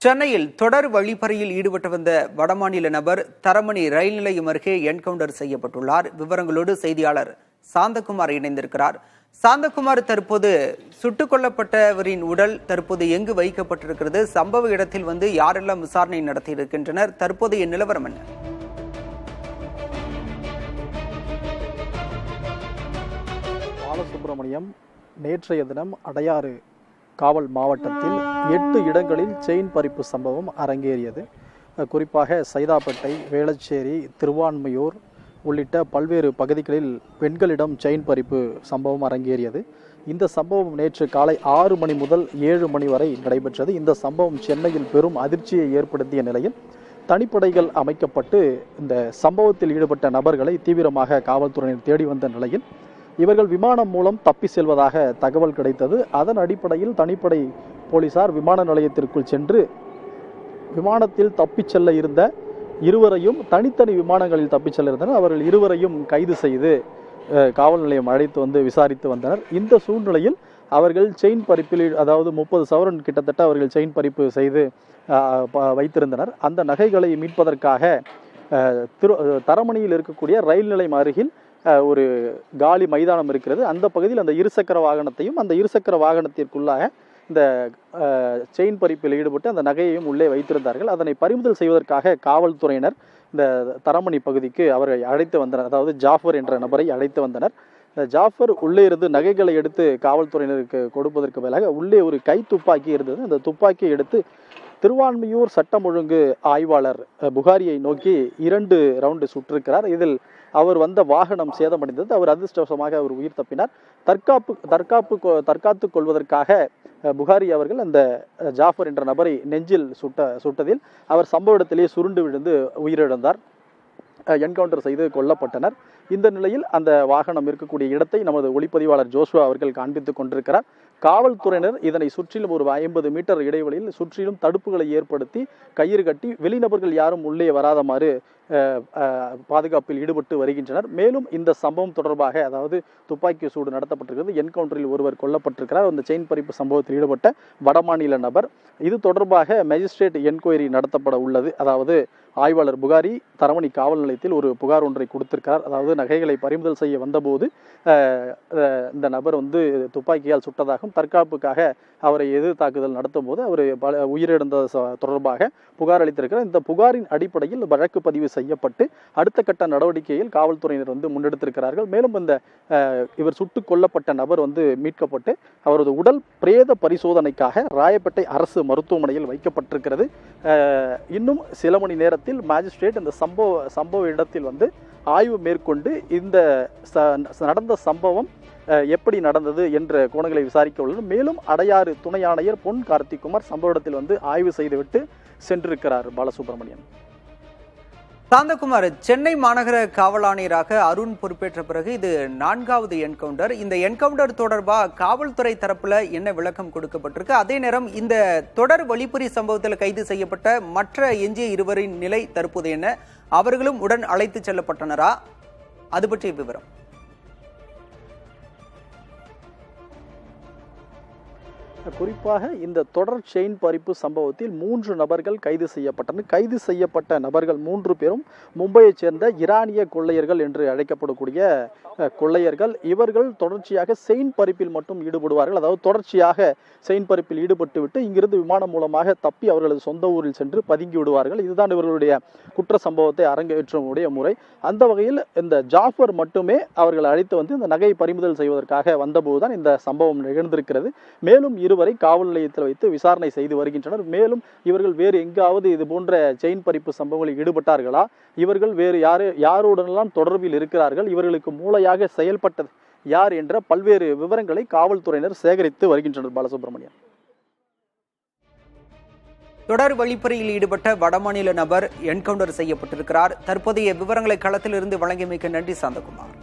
சென்னையில் தொடர் வழிப்பறியில் ஈடுபட்டு வந்த வடமாநில நபர் தரமணி ரயில் நிலையம் அருகே என்கவுண்டர் செய்யப்பட்டுள்ளார். விவரங்களோடு செய்தியாளர் சாந்தகுமார் இணைந்திருக்கிறார். சாந்தகுமார், தற்போது சுட்டுக் கொல்லப்பட்டவரின் உடல் தற்போது எங்கு வைக்கப்பட்டிருக்கிறது? சம்பவ இடத்தில் யாரெல்லாம் விசாரணை நடத்தியிருக்கின்றனர்? தற்போதைய நிலவரம் என்ன? பாலசுப்ரமணியம் நேற்றைய தினம் அடையாறு காவல் மாவட்டத்தில் 8 இடங்களில் செயின் பறிப்பு சம்பவம் அரங்கேறியது. குறிப்பாக சைதாப்பேட்டை, வேளச்சேரி, திருவான்மையூர் உள்ளிட்ட பல்வேறு பகுதிகளில் பெண்களிடம் செயின் பறிப்பு சம்பவம் அரங்கேறியது. இந்த சம்பவம் நேற்று காலை 6 மணி முதல் 7 மணி வரை நடைபெற்றது. இந்த சம்பவம் சென்னையில் பெரும் அதிர்ச்சியை ஏற்படுத்திய நிலையில் தனிப்படைகள் அமைக்கப்பட்டு இந்த சம்பவத்தில் ஈடுபட்ட நபர்களை தீவிரமாக காவல்துறையினர் தேடி வந்த நிலையில் இவர்கள் விமானம் மூலம் தப்பி செல்வதாக தகவல் கிடைத்தது. அதன் அடிப்படையில் தனிப்படை போலீசார் விமான நிலையத்திற்குள் சென்று விமானத்தில் தப்பிச் செல்ல இருந்த இருவரையும் தனித்தனி விமானங்களில் தப்பிச் செல்ல இருந்தனர். அவர்கள் இருவரையும் கைது செய்து காவல் நிலையம் அழைத்து விசாரித்து வந்தனர். இந்த சூழ்நிலையில் அவர்கள் செயின் பறிப்பில், அதாவது 30 சவரன் கிட்டத்தட்ட அவர்கள் செயின் பறிப்பு செய்து வைத்திருந்தனர். அந்த நகைகளை மீட்பதற்காக தரமணியில் இருக்கக்கூடிய ரயில் நிலையம் அருகில் ஒரு காலி மைதானம் இருக்கிறது. அந்த பகுதியில் அந்த இருசக்கர வாகனத்தையும், அந்த இருசக்கர வாகனத்திற்குள்ளாக இந்த செயின் பறிப்பில் ஈடுபட்டு அந்த நகையையும் உள்ளே வைத்திருந்தார்கள். அதனை பறிமுதல் செய்வதற்காக காவல்துறையினர் இந்த தரமணி பகுதிக்கு அவரை அழைத்து வந்தனர். அதாவது ஜாஃபர் என்ற நபரை அழைத்து வந்தனர். இந்த ஜாஃபர் உள்ளே இருந்து நகைகளை எடுத்து காவல்துறையினருக்கு கொடுப்பதற்கு பதிலாக உள்ளே ஒரு கை துப்பாக்கி இருந்தது. அந்த துப்பாக்கியை எடுத்து திருவான்மையூர் சட்டம் ஒழுங்கு ஆய்வாளர் புகாரியை நோக்கி 2 ரவுண்டு சுற்றிருக்கிறார். இதில் அவர் வந்த வாகனம் சேதமடைந்தது. அவர் அதிர்ஷ்டவசமாக அவர் உயிர் தப்பினார். தற்காத்துக் கொள்வதற்காக புகாரி அவர்கள் அந்த ஜாஃபர் என்ற நபரை நெஞ்சில் சுட்டதில் அவர் சம்பவ இடத்திலேயே சுருண்டு விழுந்து உயிரிழந்தார். என்கவுண்டர் செய்து கொல்லப்பட்டனர். இந்த நிலையில் அந்த வாகனம் இருக்கக்கூடிய இடத்தை நமது ஒளிப்பதிவாளர் ஜோஸ்வா அவர்கள் காண்பித்துக் கொண்டிருக்கிறார். காவல்துறையினர் இதனை சுற்றிலும் ஒரு 50 மீட்டர் இடைவெளியில் சுற்றிலும் தடுப்புகளை ஏற்படுத்தி கயிறு கட்டி வெளிநபர்கள் யாரும் உள்ளே வராதமாறு பாதுகாப்பில் ஈடுபட்டு வருகின்றனர். மேலும் இந்த சம்பவம் தொடர்பாக, அதாவது துப்பாக்கி சூடு நடத்தப்பட்டிருக்கிறது, என்கவுண்டரில் ஒருவர் கொல்லப்பட்டிருக்கிறார். அந்த செயின் பறிப்பு சம்பவத்தில் ஈடுபட்ட வடமாநில நபர். இது தொடர்பாக மேஜிஸ்ட்ரேட் என்கொயரி நடத்தப்பட உள்ளது. அதாவது ஆய்வாளர் புகாரி தரமணி காவல் நிலையத்தில் ஒரு புகார் ஒன்றை கொடுத்திருக்கிறார். அதாவது நகைகளை பறிமுதல் செய்ய வந்தபோது இந்த நபர் துப்பாக்கியால் சுட்டதாகவும் தற்காப்புக்காக அவரை எதிர் தாக்குதல் நடத்தும் போது அவர் உயிரிழந்த தொடர்பாக புகார் அளித்திருக்கிறார். இந்த புகாரின் அடிப்படையில் வழக்கு பதிவு செய்யப்பட்டு அடுத்த கட்ட நடவடிக்கையில் காவல்துறையினர் முன்னெடுத்திருக்கிறார்கள். மேலும் இவர் சுட்டுக் கொல்லப்பட்ட நபர் மீட்கப்பட்டு அவரது உடல் பிரேத பரிசோதனைக்காக ராயப்பேட்டை அரசு மருத்துவமனையில் வைக்கப்பட்டிருக்கிறது. இன்னும் சில மணி நேரத்தில் மேஜிஸ்ட்ரேட் இந்த சம்பவ இடத்தில் ஆய்வு மேற்கொண்டு இந்த நடந்த சம்பவம் எப்படி நடந்தது என்ற கோணங்களை விசாரிக்க உள்ளது. மேலும் அடையாறு துணை ஆணையர் பொன் கார்த்திக்குமார் சம்பவ இடத்தில் ஆய்வு செய்துவிட்டு சென்றிருக்கிறார். பாலசுப்ரமணியன். சாந்தகுமார், சென்னை மாநகர காவல் ஆணையராக அருண் பொறுப்பேற்ற பிறகு இது 4வது என்கவுண்டர். இந்த என்கவுண்டர் தொடர்பாக காவல்துறை தரப்புல என்ன விளக்கம் கொடுக்கப்பட்டிருக்கு? அதே நேரம் இந்த தொடர் வழிப்பறி சம்பவத்தில் கைது செய்யப்பட்ட மற்ற எஞ்சிய இருவரின் நிலை தற்போது என்ன? அவர்களும் உடன் அழைத்து செல்லப்பட்டனரா? அது பற்றிய விவரம். குறிப்பாக இந்த தொடர் செயின் பறிப்பு சம்பவத்தில் 3 நபர்கள் கைது செய்யப்பட்டனர். கைது செய்யப்பட்ட நபர்கள் 3 பேரும் மும்பையைச் சேர்ந்த ஈரானிய கொள்ளையர்கள் என்று அழைக்கப்படக்கூடிய கொள்ளையர்கள். இவர்கள் தொடர்ச்சியாக செயின் பறிப்பில் மட்டும் ஈடுபடுவார்கள். அதாவது தொடர்ச்சியாக செயின் பறிப்பில் ஈடுபட்டுவிட்டு இங்கிருந்து விமானம் மூலமாக தப்பி அவர்களது சொந்த ஊரில் சென்று பதுங்கி விடுவார்கள். இதுதான் இவர்களுடைய குற்ற சம்பவத்தை அரங்கேற்றமுடைய முறை. அந்த வகையில் இந்த ஜாஃபர் மட்டுமே அவர்கள் அழைத்து இந்த நகை பறிமுதல் செய்வதற்காக வந்தபோதுதான் இந்த சம்பவம் நிகழ்ந்திருக்கிறது. மேலும் இருவரை காவல் நிலையத்தில் வைத்து விசாரணை செய்து வருகின்றனர். மேலும் இவர்கள் வேறு எங்காவது இது போன்ற செயின் பறிப்பு சம்பவங்களில் ஈடுபட்டார்களா, இவர்கள் வேறு யாருடனெல்லாம் தொடர்பில் இருக்கிறார்கள், இவர்களுக்கு மூளையாக செயல்பட்டது யார் என்ற பல்வேறு விவரங்களை காவல்துறையினர் சேகரித்து வருகின்றனர். பாலசுப்ரமணியன். தொடர் வழிப்பறியில் ஈடுபட்ட வடமாநில நபர் என்கவுண்டர் செய்யப்பட்டிருக்கிறார். தற்போதைய விவரங்களை களத்திலிருந்து வழங்கியமைக்கு நன்றி சாந்தகுமார்.